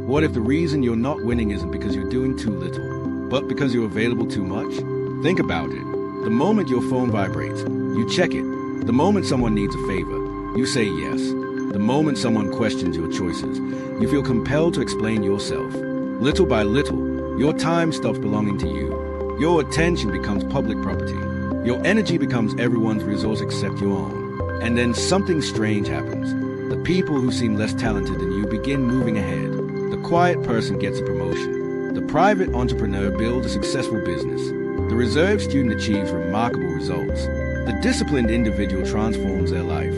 What if the reason you're not winning isn't because you're doing too little, but because you're available too much? Think about it. The moment your phone vibrates, you check it. The moment someone needs a favor, you say yes. The moment someone questions your choices, you feel compelled to explain yourself. Little by little, your time stops belonging to you. Your attention becomes public property. Your energy becomes everyone's resource except your own. And then something strange happens. The people who seem less talented than you begin moving ahead. The quiet person gets a promotion. The private entrepreneur builds a successful business. The reserved student achieves remarkable results. The disciplined individual transforms their life.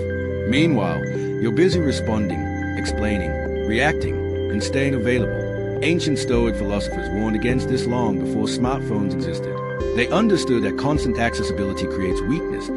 Meanwhile, you're busy responding, explaining, reacting, and staying available. Ancient Stoic philosophers warned against this long before smartphones existed. They understood that constant accessibility creates weakness,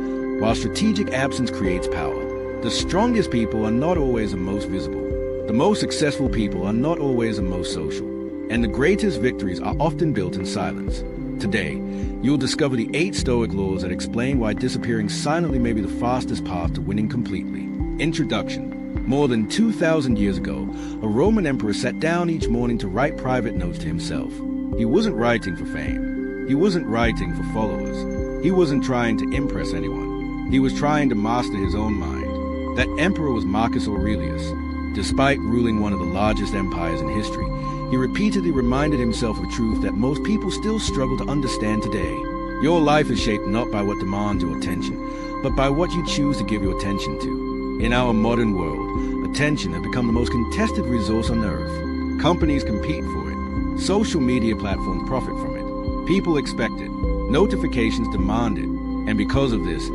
while strategic absence creates power. The strongest people are not always the most visible. The most successful people are not always the most social. And the greatest victories are often built in silence. Today, you'll discover the 8 Stoic laws that explain why disappearing silently may be the fastest path to winning completely. Introduction. More than 2,000 years ago, a Roman emperor sat down each morning to write private notes to himself. He wasn't writing for fame. He wasn't writing for followers. He wasn't trying to impress anyone. He was trying to master his own mind. That emperor was Marcus Aurelius. Despite ruling one of the largest empires in history, he repeatedly reminded himself of a truth that most people still struggle to understand today. Your life is shaped not by what demands your attention, but by what you choose to give your attention to. In our modern world, attention has become the most contested resource on earth. Companies compete for it. Social media platforms profit from it. People expect it. Notifications demand it. And because of this,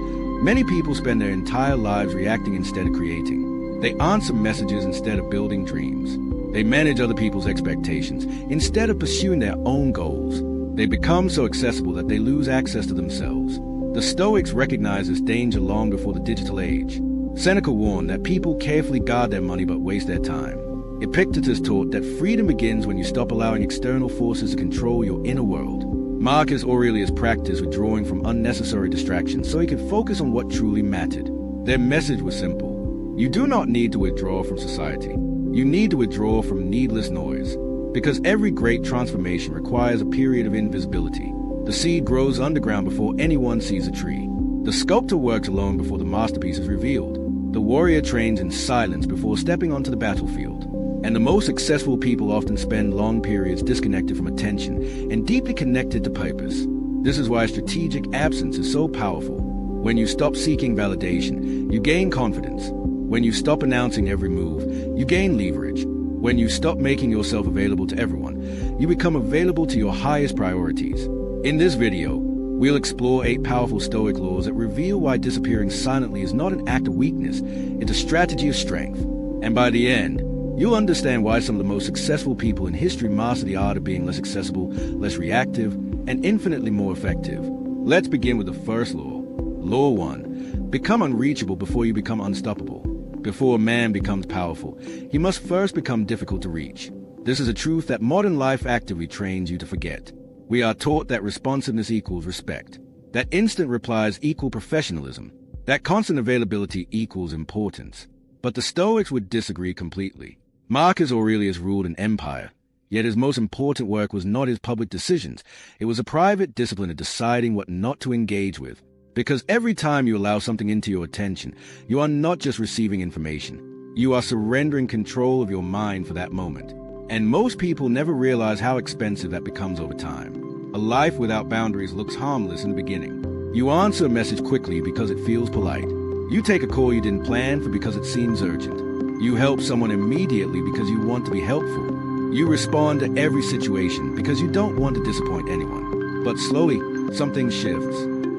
many people spend their entire lives reacting instead of creating. They answer messages instead of building dreams. They manage other people's expectations instead of pursuing their own goals. They become so accessible that they lose access to themselves. The Stoics recognized this danger long before the digital age. Seneca warned that people carefully guard their money but waste their time. Epictetus taught that freedom begins when you stop allowing external forces to control your inner world. Marcus Aurelius practiced withdrawing from unnecessary distractions so he could focus on what truly mattered. Their message was simple. You do not need to withdraw from society. You need to withdraw from needless noise. Because every great transformation requires a period of invisibility. The seed grows underground before anyone sees a tree. The sculptor works alone before the masterpiece is revealed. The warrior trains in silence before stepping onto the battlefield. And the most successful people often spend long periods disconnected from attention and deeply connected to purpose. This is why strategic absence is so powerful. When you stop seeking validation, you gain confidence. When you stop announcing every move, you gain leverage. When you stop making yourself available to everyone, you become available to your highest priorities. In this video, we'll explore 8 powerful Stoic laws that reveal why disappearing silently is not an act of weakness, it's a strategy of strength. And by the end, you'll understand why some of the most successful people in history master the art of being less accessible, less reactive, and infinitely more effective. Let's begin with the first law. Law 1. Become unreachable before you become unstoppable. Before a man becomes powerful, he must first become difficult to reach. This is a truth that modern life actively trains you to forget. We are taught that responsiveness equals respect, that instant replies equal professionalism, that constant availability equals importance. But the Stoics would disagree completely. Marcus Aurelius ruled an empire, yet his most important work was not his public decisions. It was a private discipline of deciding what not to engage with. Because every time you allow something into your attention, you are not just receiving information. You are surrendering control of your mind for that moment. And most people never realize how expensive that becomes over time. A life without boundaries looks harmless in the beginning. You answer a message quickly because it feels polite. You take a call you didn't plan for because it seems urgent. You help someone immediately because you want to be helpful. You respond to every situation because you don't want to disappoint anyone. But slowly, something shifts.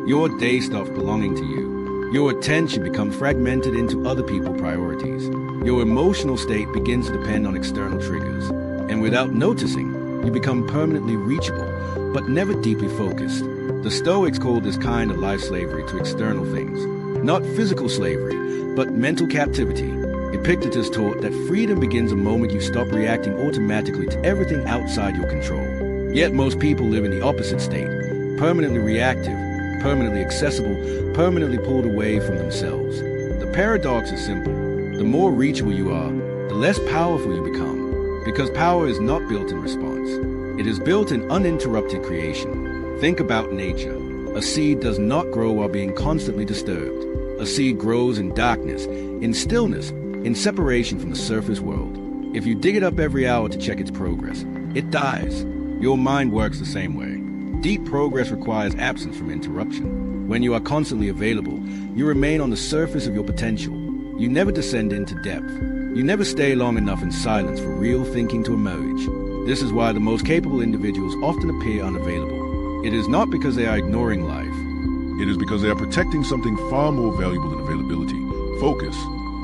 Your day stops belonging to you. Your attention becomes fragmented into other people's priorities. Your emotional state begins to depend on external triggers. And without noticing, you become permanently reachable, but never deeply focused. The Stoics called this kind of life slavery to external things. Not physical slavery, but mental captivity. Epictetus taught that freedom begins the moment you stop reacting automatically to everything outside your control. Yet most people live in the opposite state, permanently reactive, permanently accessible, permanently pulled away from themselves. The paradox is simple. The more reachable you are, the less powerful you become. Because power is not built in response. It is built in uninterrupted creation. Think about nature. A seed does not grow while being constantly disturbed. A seed grows in darkness, in stillness, in separation from the surface world. If you dig it up every hour to check its progress, it dies. Your mind works the same way. Deep progress requires absence from interruption. When you are constantly available, you remain on the surface of your potential. You never descend into depth. You never stay long enough in silence for real thinking to emerge. This is why the most capable individuals often appear unavailable. It is not because they are ignoring life. It is because they are protecting something far more valuable than availability: focus.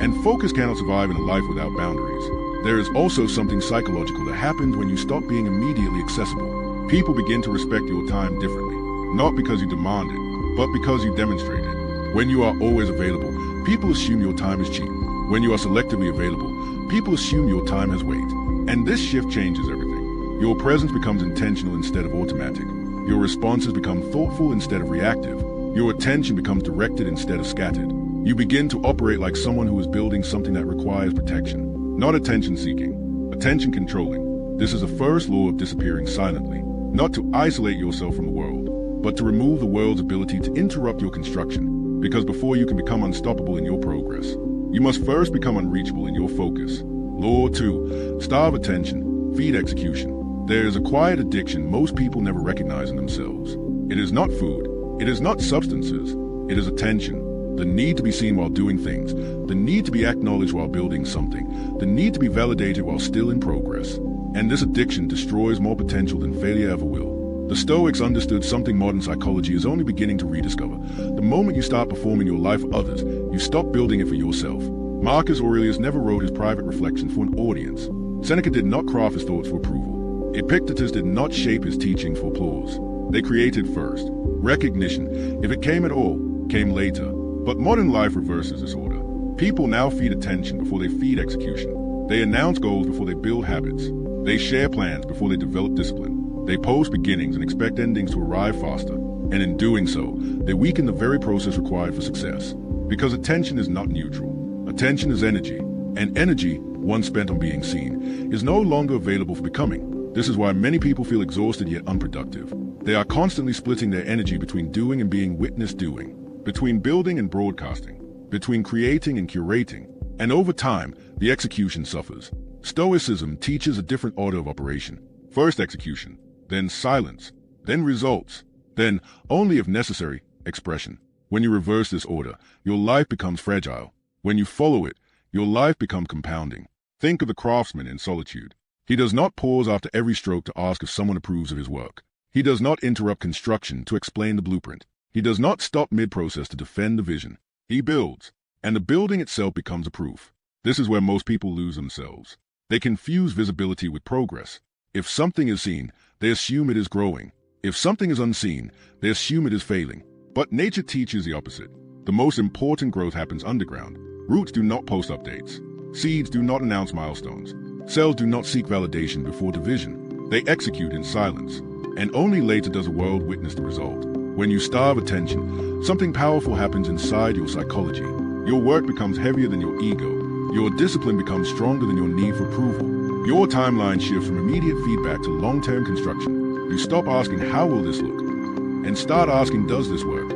And focus cannot survive in a life without boundaries. There is also something psychological that happens when you stop being immediately accessible. People begin to respect your time differently, not because you demand it, but because you demonstrate it. When you are always available, people assume your time is cheap. When you are selectively available, people assume your time has weight. And this shift changes everything. Your presence becomes intentional instead of automatic. Your responses become thoughtful instead of reactive. Your attention becomes directed instead of scattered. You begin to operate like someone who is building something that requires protection, not attention-seeking, attention-controlling. This is the first law of disappearing silently, not to isolate yourself from the world, but to remove the world's ability to interrupt your construction. Because before you can become unstoppable in your progress, you must first become unreachable in your focus. Law 2. Starve attention, feed execution. There is a quiet addiction most people never recognize in themselves. It is not food. It is not substances. It is attention. The need to be seen while doing things. The need to be acknowledged while building something. The need to be validated while still in progress. And this addiction destroys more potential than failure ever will. The Stoics understood something modern psychology is only beginning to rediscover. The moment you start performing your life for others, you stop building it for yourself. Marcus Aurelius never wrote his private reflections for an audience. Seneca did not craft his thoughts for approval. Epictetus did not shape his teaching for applause. They created first. Recognition, if it came at all, came later. But modern life reverses this order. People now feed attention before they feed execution. They announce goals before they build habits. They share plans before they develop discipline. They post beginnings and expect endings to arrive faster. And in doing so, they weaken the very process required for success. Because attention is not neutral. Attention is energy. And energy, once spent on being seen, is no longer available for becoming. This is why many people feel exhausted yet unproductive. They are constantly splitting their energy between doing and being witnessed doing, between building and broadcasting, between creating and curating. And over time, the execution suffers. Stoicism teaches a different order of operation. First execution, then silence, then results, then, only if necessary, expression. When you reverse this order, your life becomes fragile. When you follow it, your life becomes compounding. Think of the craftsman in solitude. He does not pause after every stroke to ask if someone approves of his work. He does not interrupt construction to explain the blueprint. He does not stop mid-process to defend the vision. He builds, and the building itself becomes a proof. This is where most people lose themselves. They confuse visibility with progress. If something is seen, they assume it is growing. If something is unseen, they assume it is failing. But nature teaches the opposite. The most important growth happens underground. Roots do not post updates. Seeds do not announce milestones. Cells do not seek validation before division. They execute in silence. And only later does the world witness the result. When you starve attention, something powerful happens inside your psychology. Your work becomes heavier than your ego. Your discipline becomes stronger than your need for approval. Your timeline shifts from immediate feedback to long-term construction. You stop asking, how will this look? And start asking, does this work?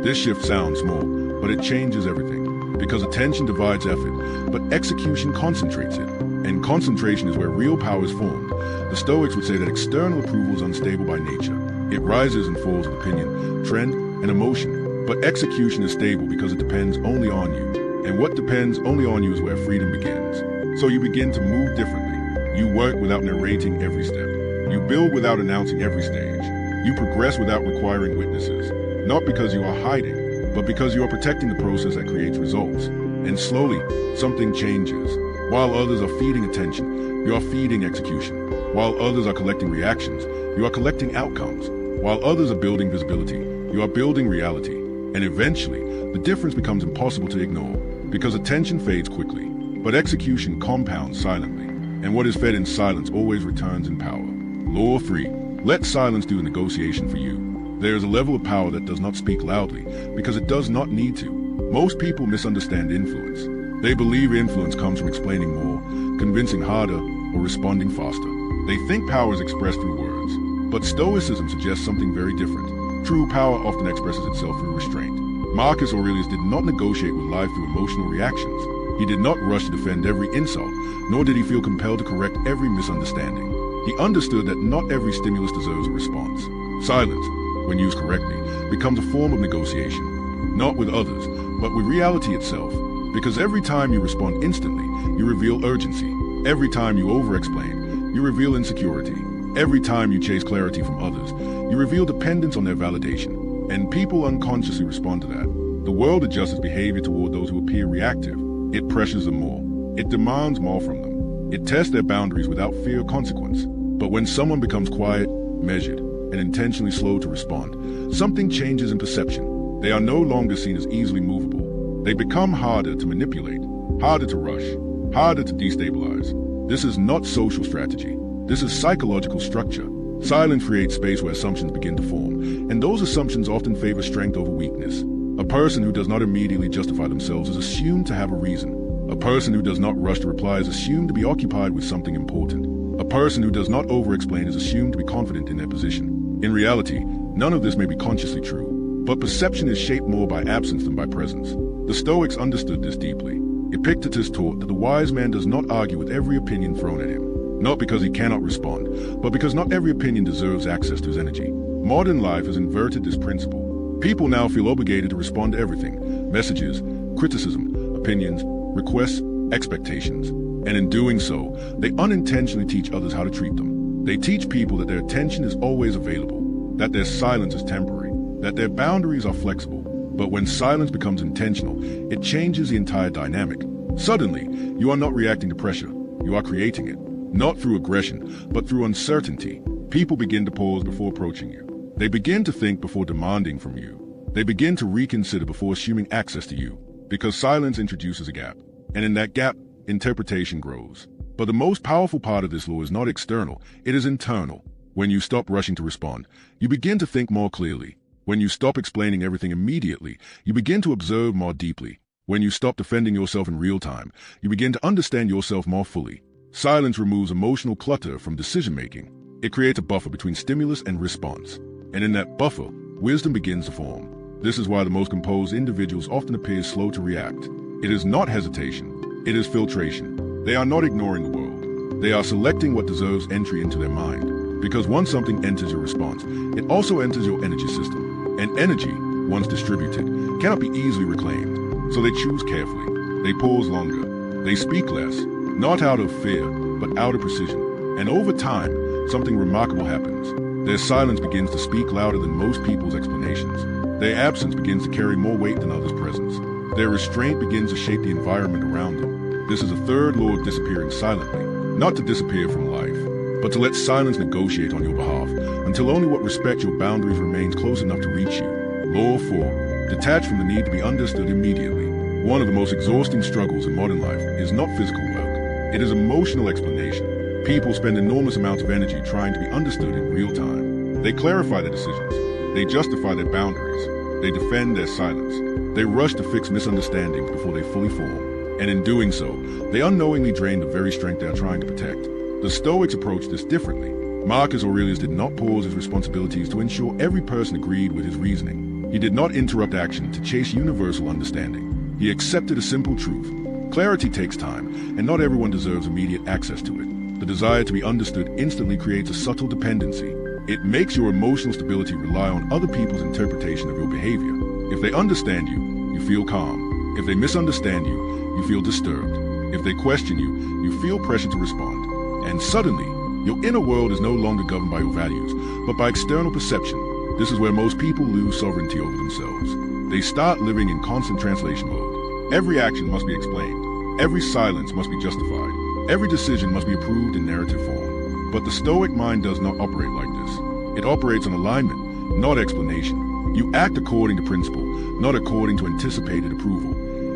This shift sounds small, but it changes everything. Because attention divides effort, but execution concentrates it. And concentration is where real power is formed. The Stoics would say that external approval is unstable by nature. It rises and falls with opinion, trend, and emotion. But execution is stable because it depends only on you. And what depends only on you is where freedom begins. So you begin to move differently. You work without narrating every step. You build without announcing every stage. You progress without requiring witnesses. Not because you are hiding, but because you are protecting the process that creates results. And slowly, something changes. While others are feeding attention, you are feeding execution. While others are collecting reactions, you are collecting outcomes. While others are building visibility, you are building reality. And eventually, the difference becomes impossible to ignore, because attention fades quickly, but execution compounds silently. And what is fed in silence always returns in power. Law 3. Let silence do the negotiation for you. There is a level of power that does not speak loudly, because it does not need to. Most people misunderstand influence. They believe influence comes from explaining more, convincing harder, or responding faster. They think power is expressed through words, but Stoicism suggests something very different. True power often expresses itself through restraint. Marcus Aurelius did not negotiate with life through emotional reactions. He did not rush to defend every insult, nor did he feel compelled to correct every misunderstanding. He understood that not every stimulus deserves a response. Silence, when used correctly, becomes a form of negotiation, not with others, but with reality itself. Because every time you respond instantly, you reveal urgency. Every time you over-explain, you reveal insecurity. Every time you chase clarity from others, you reveal dependence on their validation. And people unconsciously respond to that. The world adjusts its behavior toward those who appear reactive. It pressures them more. It demands more from them. It tests their boundaries without fear of consequence. But when someone becomes quiet, measured, and intentionally slow to respond, something changes in perception. They are no longer seen as easily movable. They become harder to manipulate, harder to rush, harder to destabilize. This is not social strategy. This is psychological structure. Silence creates space where assumptions begin to form, and those assumptions often favor strength over weakness. A person who does not immediately justify themselves is assumed to have a reason. A person who does not rush to reply is assumed to be occupied with something important. A person who does not over-explain is assumed to be confident in their position. In reality, none of this may be consciously true, but perception is shaped more by absence than by presence. The Stoics understood this deeply. Epictetus taught that the wise man does not argue with every opinion thrown at him, not because he cannot respond, but because not every opinion deserves access to his energy. Modern life has inverted this principle. People now feel obligated to respond to everything: messages, criticism, opinions, requests, expectations. And in doing so, they unintentionally teach others how to treat them. They teach people that their attention is always available, that their silence is temporary, that their boundaries are flexible. But when silence becomes intentional, it changes the entire dynamic. Suddenly, you are not reacting to pressure. You are creating it. Not through aggression, but through uncertainty. People begin to pause before approaching you. They begin to think before demanding from you. They begin to reconsider before assuming access to you. Because silence introduces a gap. And in that gap, interpretation grows. But the most powerful part of this law is not external, it is internal. When you stop rushing to respond, you begin to think more clearly. When you stop explaining everything immediately, you begin to observe more deeply. When you stop defending yourself in real time, you begin to understand yourself more fully. Silence removes emotional clutter from decision-making. It creates a buffer between stimulus and response. And in that buffer, wisdom begins to form. This is why the most composed individuals often appear slow to react. It is not hesitation. It is filtration. They are not ignoring the world. They are selecting what deserves entry into their mind. Because once something enters your response, it also enters your energy system. And energy, once distributed, cannot be easily reclaimed. So they choose carefully. They pause longer. They speak less, not out of fear, but out of precision. And over time, something remarkable happens. Their silence begins to speak louder than most people's explanations. Their absence begins to carry more weight than others' presence. Their restraint begins to shape the environment around them. This is a third law of disappearing silently, not to disappear from life, but to let silence negotiate on your behalf until only what respects your boundaries remains close enough to reach you. Law 4. Detach from the need to be understood immediately. One of the most exhausting struggles in modern life is not physical work. It is emotional explanation. People spend enormous amounts of energy trying to be understood in real time. They clarify their decisions. They justify their boundaries. They defend their silence. They rush to fix misunderstandings before they fully form. And in doing so, they unknowingly drain the very strength they are trying to protect. The Stoics approached this differently. Marcus Aurelius did not pause his responsibilities to ensure every person agreed with his reasoning. He did not interrupt action to chase universal understanding. He accepted a simple truth. Clarity takes time, and not everyone deserves immediate access to it. The desire to be understood instantly creates a subtle dependency. It makes your emotional stability rely on other people's interpretation of your behavior. If they understand you, you feel calm. If they misunderstand you, you feel disturbed. If they question you, you feel pressure to respond. And suddenly, your inner world is no longer governed by your values, but by external perception. This is where most people lose sovereignty over themselves. They start living in constant translation mode. Every action must be explained. Every silence must be justified. Every decision must be approved in narrative form. But the Stoic mind does not operate like this. It operates on alignment, not explanation. You act according to principle, not according to anticipated approval.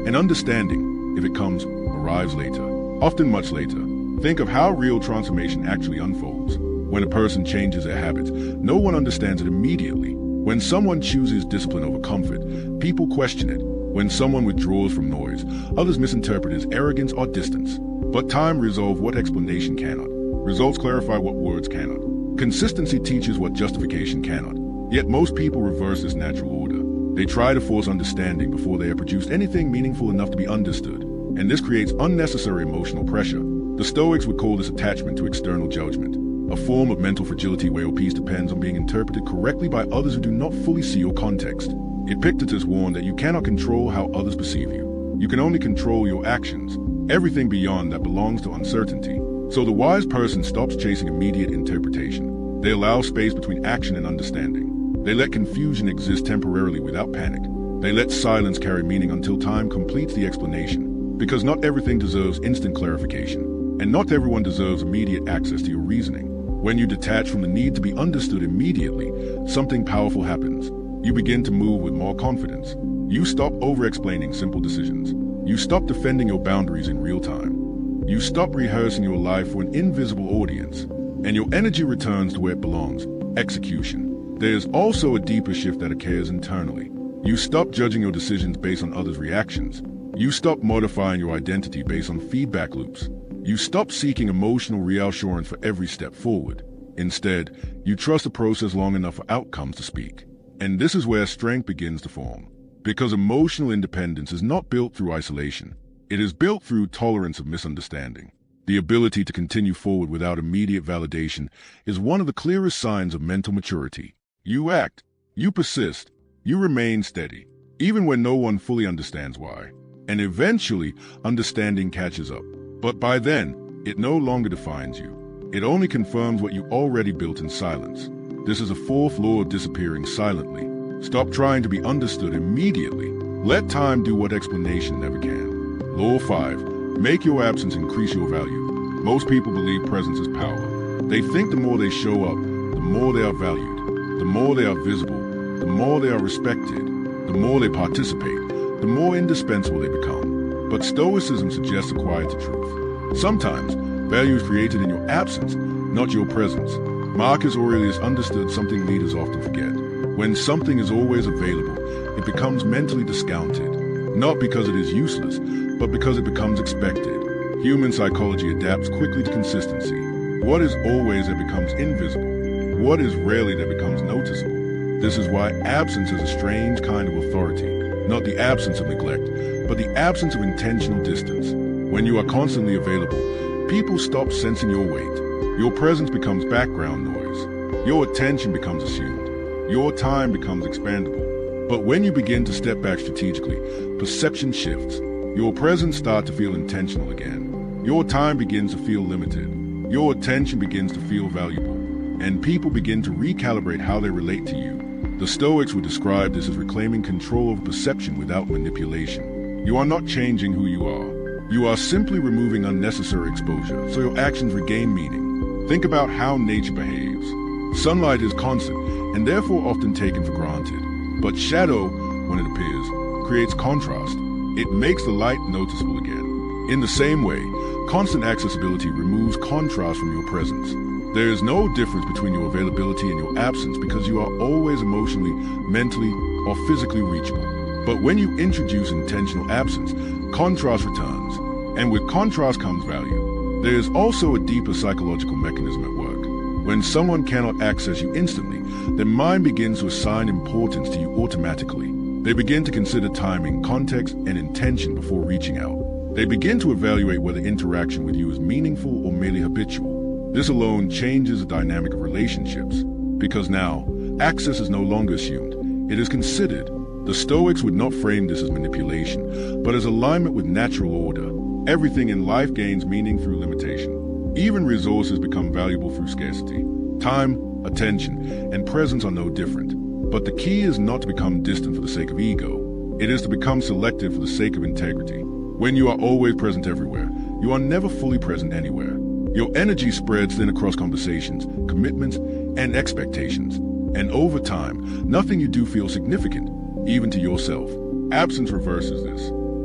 And understanding, if it comes, arrives later, often much later. Think of how real transformation actually unfolds. When a person changes their habits, no one understands it immediately. When someone chooses discipline over comfort, people question it. When someone withdraws from noise, others misinterpret as arrogance or distance. But time resolves what explanation cannot. Results clarify what words cannot. Consistency teaches what justification cannot. Yet most people reverse this natural order. They try to force understanding before they have produced anything meaningful enough to be understood. And this creates unnecessary emotional pressure. The Stoics would call this attachment to external judgment, a form of mental fragility where your peace depends on being interpreted correctly by others who do not fully see your context. Epictetus warned that you cannot control how others perceive you. You can only control your actions. Everything beyond that belongs to uncertainty. So the wise person stops chasing immediate interpretation. They allow space between action and understanding. They let confusion exist temporarily without panic. They let silence carry meaning until time completes the explanation. Because not everything deserves instant clarification. And not everyone deserves immediate access to your reasoning. When you detach from the need to be understood immediately, something powerful happens. You begin to move with more confidence. You stop over-explaining simple decisions. You stop defending your boundaries in real time. You stop rehearsing your life for an invisible audience. And your energy returns to where it belongs, execution. There's also a deeper shift that occurs internally. You stop judging your decisions based on others' reactions. You stop modifying your identity based on feedback loops. You stop seeking emotional reassurance for every step forward. Instead, you trust the process long enough for outcomes to speak. And this is where strength begins to form. Because emotional independence is not built through isolation. It is built through tolerance of misunderstanding. The ability to continue forward without immediate validation is one of the clearest signs of mental maturity. You act, you persist, you remain steady, even when no one fully understands why. And eventually, understanding catches up. But by then, it no longer defines you. It only confirms what you already built in silence. This is a fourth law of disappearing silently. Stop trying to be understood immediately. Let time do what explanation never can. Law 5. Make your absence increase your value. Most people believe presence is power. They think the more they show up, the more they are valued. The more they are visible, the more they are respected. The more they participate, the more indispensable they become. But Stoicism suggests a quieter truth. Sometimes, value is created in your absence, not your presence. Marcus Aurelius understood something leaders often forget. When something is always available, it becomes mentally discounted. Not because it is useless, but because it becomes expected. Human psychology adapts quickly to consistency. What is always that becomes invisible. What is rarely that becomes noticeable. This is why absence is a strange kind of authority. Not the absence of neglect, but the absence of intentional distance. When you are constantly available, people stop sensing your weight. Your presence becomes background noise. Your attention becomes assumed. Your time becomes expandable. But when you begin to step back strategically, perception shifts. Your presence starts to feel intentional again. Your time begins to feel limited. Your attention begins to feel valuable. And people begin to recalibrate how they relate to you. The Stoics would describe this as reclaiming control of perception without manipulation. You are not changing who you are. You are simply removing unnecessary exposure, so your actions regain meaning. Think about how nature behaves. Sunlight is constant, and therefore often taken for granted. But shadow, when it appears, creates contrast. It makes the light noticeable again. In the same way, constant accessibility removes contrast from your presence. There is no difference between your availability and your absence because you are always emotionally, mentally, or physically reachable. But when you introduce intentional absence, contrast returns. And with contrast comes value. There is also a deeper psychological mechanism at work. When someone cannot access you instantly, their mind begins to assign importance to you automatically. They begin to consider timing, context, and intention before reaching out. They begin to evaluate whether interaction with you is meaningful or merely habitual. This alone changes the dynamic of relationships, because now, access is no longer assumed. It is considered. The Stoics would not frame this as manipulation, but as alignment with natural order. Everything in life gains meaning through limitation. Even resources become valuable through scarcity. Time, attention, and presence are no different. But the key is not to become distant for the sake of ego. It is to become selective for the sake of integrity. When you are always present everywhere, you are never fully present anywhere. Your energy spreads thin across conversations, commitments, and expectations. And over time, nothing you do feels significant, even to yourself. Absence reverses this.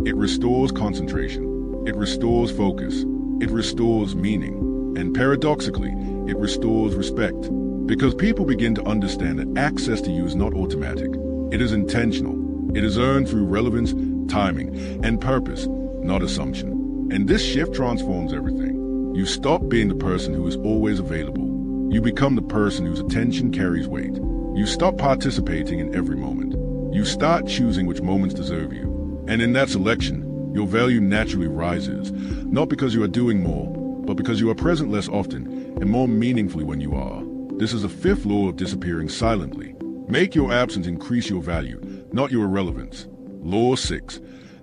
It restores concentration. It restores focus. It restores meaning. And paradoxically, it restores respect. Because people begin to understand that access to you is not automatic. It is intentional. It is earned through relevance, timing, and purpose, not assumption. And this shift transforms everything. You stop being the person who is always available. You become the person whose attention carries weight. You stop participating in every moment. You start choosing which moments deserve you. And in that selection, your value naturally rises, not because you are doing more, but because you are present less often and more meaningfully when you are. This is the fifth law of disappearing silently. Make your absence increase your value, not your irrelevance. Law 6.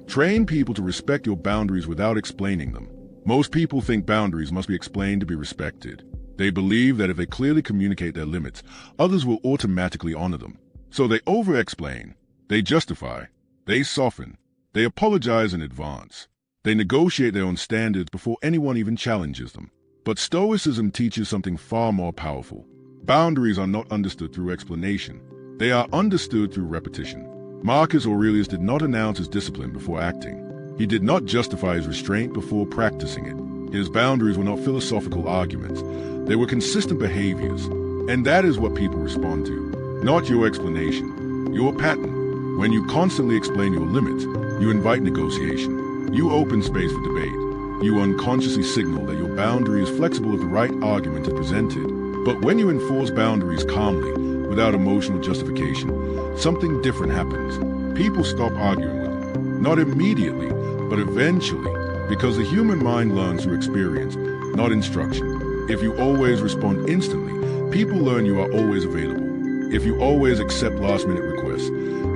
Train people to respect your boundaries without explaining them. Most people think boundaries must be explained to be respected. They believe that if they clearly communicate their limits, others will automatically honor them. So they over-explain, they justify, they soften, they apologize in advance. They negotiate their own standards before anyone even challenges them. But Stoicism teaches something far more powerful. Boundaries are not understood through explanation. They are understood through repetition. Marcus Aurelius did not announce his discipline before acting. He did not justify his restraint before practicing it. His boundaries were not philosophical arguments. They were consistent behaviors. And that is what people respond to. Not your explanation, your pattern. When you constantly explain your limits, you invite negotiation. You open space for debate. You unconsciously signal that your boundary is flexible if the right argument is presented. But when you enforce boundaries calmly, without emotional justification, something different happens. People stop arguing with you. Not immediately, but eventually, because the human mind learns through experience, not instruction. If you always respond instantly, people learn you are always available. If you always accept last-minute requests,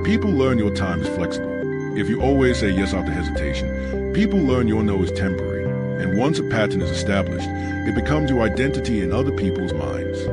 people learn your time is flexible. If you always say yes after hesitation, people learn your no is temporary. And once a pattern is established, it becomes your identity in other people's minds.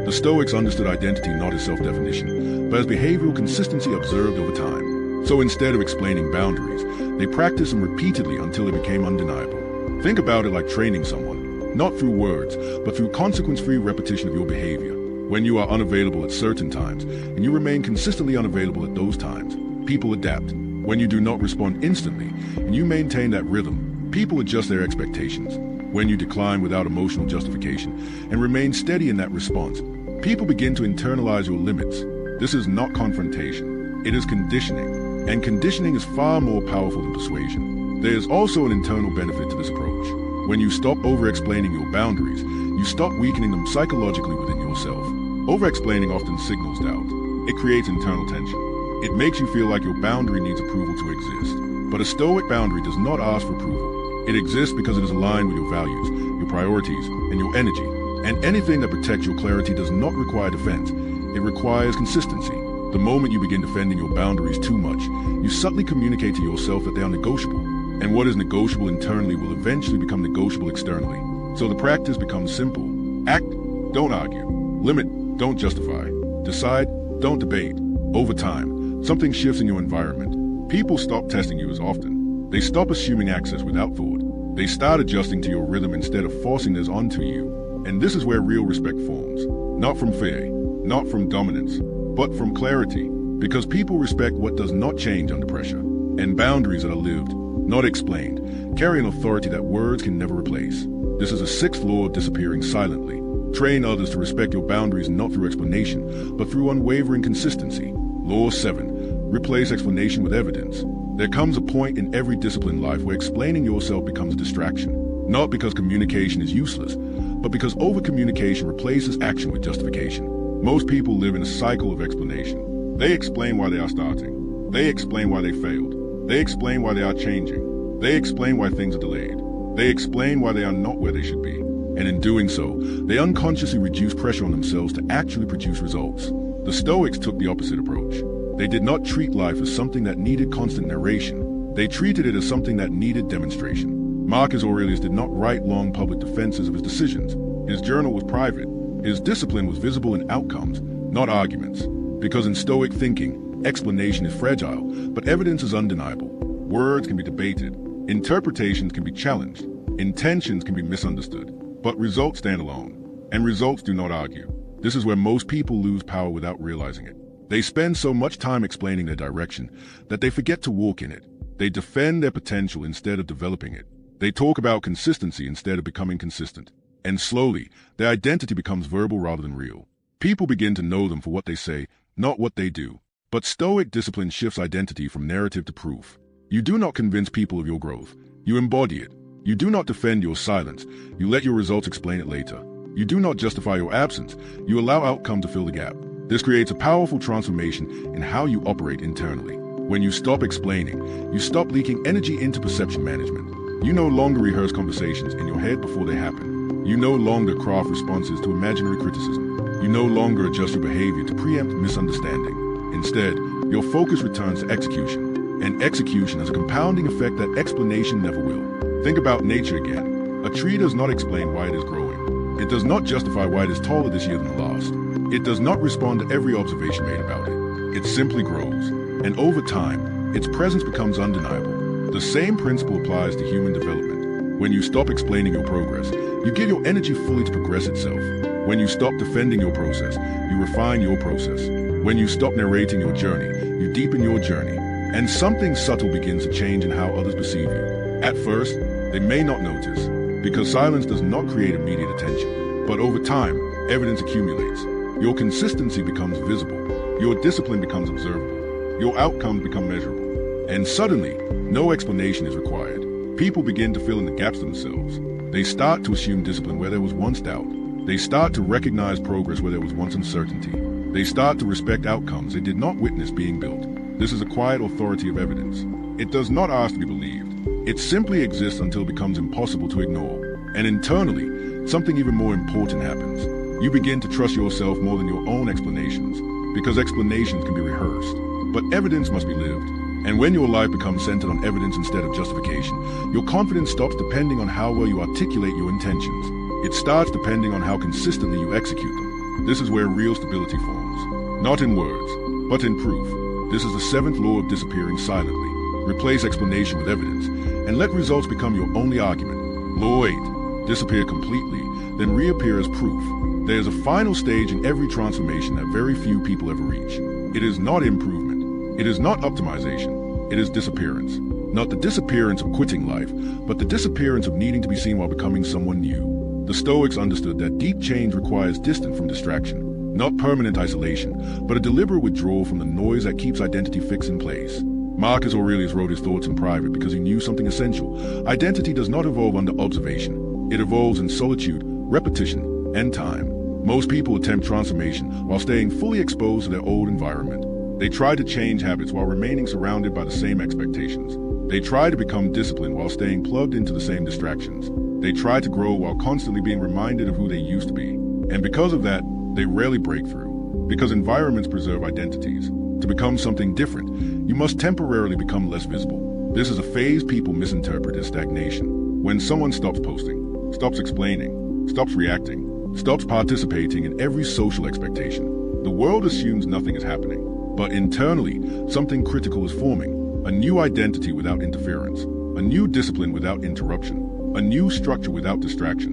The Stoics understood identity not as self-definition, but as behavioral consistency observed over time. So instead of explaining boundaries, they practiced them repeatedly until they became undeniable. Think about it like training someone, not through words, but through consequence-free repetition of your behavior. When you are unavailable at certain times, and you remain consistently unavailable at those times, people adapt. When you do not respond instantly, and you maintain that rhythm, people adjust their expectations. When you decline without emotional justification, and remain steady in that response, people begin to internalize your limits. This is not confrontation, it is conditioning. And conditioning is far more powerful than persuasion. There is also an internal benefit to this approach. When you stop over-explaining your boundaries, you stop weakening them psychologically within yourself. Over-explaining often signals doubt. It creates internal tension. It makes you feel like your boundary needs approval to exist. But a Stoic boundary does not ask for approval. It exists because it is aligned with your values, your priorities, and your energy. And anything that protects your clarity does not require defense. It requires consistency. The moment you begin defending your boundaries too much, you subtly communicate to yourself that they are negotiable. And what is negotiable internally will eventually become negotiable externally. So the practice becomes simple. Act, don't argue. Limit, don't justify. Decide, don't debate. Over time, something shifts in your environment. People stop testing you as often. They stop assuming access without thought. They start adjusting to your rhythm instead of forcing theirs onto you. And this is where real respect forms. Not from fear, not from dominance, but from clarity. Because people respect what does not change under pressure. And boundaries that are lived, not explained, carry an authority that words can never replace. This is a sixth law of disappearing silently. Train others to respect your boundaries not through explanation, but through unwavering consistency. Law 7. Replace explanation with evidence. There comes a point in every disciplined life where explaining yourself becomes a distraction. Not because communication is useless, but because over-communication replaces action with justification. Most people live in a cycle of explanation. They explain why they are starting. They explain why they failed. They explain why they are changing. They explain why things are delayed. They explain why they are not where they should be. And in doing so, they unconsciously reduce pressure on themselves to actually produce results. The Stoics took the opposite approach. They did not treat life as something that needed constant narration. They treated it as something that needed demonstration. Marcus Aurelius did not write long public defenses of his decisions. His journal was private. His discipline was visible in outcomes, not arguments. Because in Stoic thinking, explanation is fragile, but evidence is undeniable. Words can be debated. Interpretations can be challenged. Intentions can be misunderstood. But results stand alone. And results do not argue. This is where most people lose power without realizing it. They spend so much time explaining their direction that they forget to walk in it. They defend their potential instead of developing it. They talk about consistency instead of becoming consistent. And slowly, their identity becomes verbal rather than real. People begin to know them for what they say, not what they do. But Stoic discipline shifts identity from narrative to proof. You do not convince people of your growth. You embody it. You do not defend your silence. You let your results explain it later. You do not justify your absence. You allow outcome to fill the gap. This creates a powerful transformation in how you operate internally. When you stop explaining, you stop leaking energy into perception management. You no longer rehearse conversations in your head before they happen. You no longer craft responses to imaginary criticism. You no longer adjust your behavior to preempt misunderstanding. Instead, your focus returns to execution. And execution has a compounding effect that explanation never will. Think about nature again. A tree does not explain why it is growing. It does not justify why it is taller this year than the last. It does not respond to every observation made about it. It simply grows. And over time, its presence becomes undeniable. The same principle applies to human development. When you stop explaining your progress, you give your energy fully to progress itself. When you stop defending your process, you refine your process. When you stop narrating your journey, you deepen your journey. And something subtle begins to change in how others perceive you. At first, they may not notice, because silence does not create immediate attention. But over time, evidence accumulates. Your consistency becomes visible. Your discipline becomes observable. Your outcomes become measurable. And suddenly, no explanation is required. People begin to fill in the gaps themselves. They start to assume discipline where there was once doubt. They start to recognize progress where there was once uncertainty. They start to respect outcomes they did not witness being built. This is a quiet authority of evidence. It does not ask to be believed. It simply exists until it becomes impossible to ignore. And internally, something even more important happens. You begin to trust yourself more than your own explanations, because explanations can be rehearsed. But evidence must be lived. And when your life becomes centered on evidence instead of justification, your confidence stops depending on how well you articulate your intentions. It starts depending on how consistently you execute them. This is where real stability forms. Not in words, but in proof. This is the seventh law of disappearing silently. Replace explanation with evidence, and let results become your only argument. Law 8. Disappear completely, then reappear as proof. There is a final stage in every transformation that very few people ever reach. It is not improvement. It is not optimization. It is disappearance. Not the disappearance of quitting life, but the disappearance of needing to be seen while becoming someone new. The Stoics understood that deep change requires distance from distraction. Not permanent isolation, but a deliberate withdrawal from the noise that keeps identity fixed in place. Marcus Aurelius wrote his thoughts in private because he knew something essential. Identity does not evolve under observation. It evolves in solitude, repetition, and time. Most people attempt transformation while staying fully exposed to their old environment. They try to change habits while remaining surrounded by the same expectations. They try to become disciplined while staying plugged into the same distractions. They try to grow while constantly being reminded of who they used to be. And because of that, they rarely break through. Because environments preserve identities. To become something different, you must temporarily become less visible. This is a phase people misinterpret as stagnation. When someone stops posting, stops explaining, stops reacting, stops participating in every social expectation, the world assumes nothing is happening. But internally, something critical is forming. A new identity without interference. A new discipline without interruption. A new structure without distraction.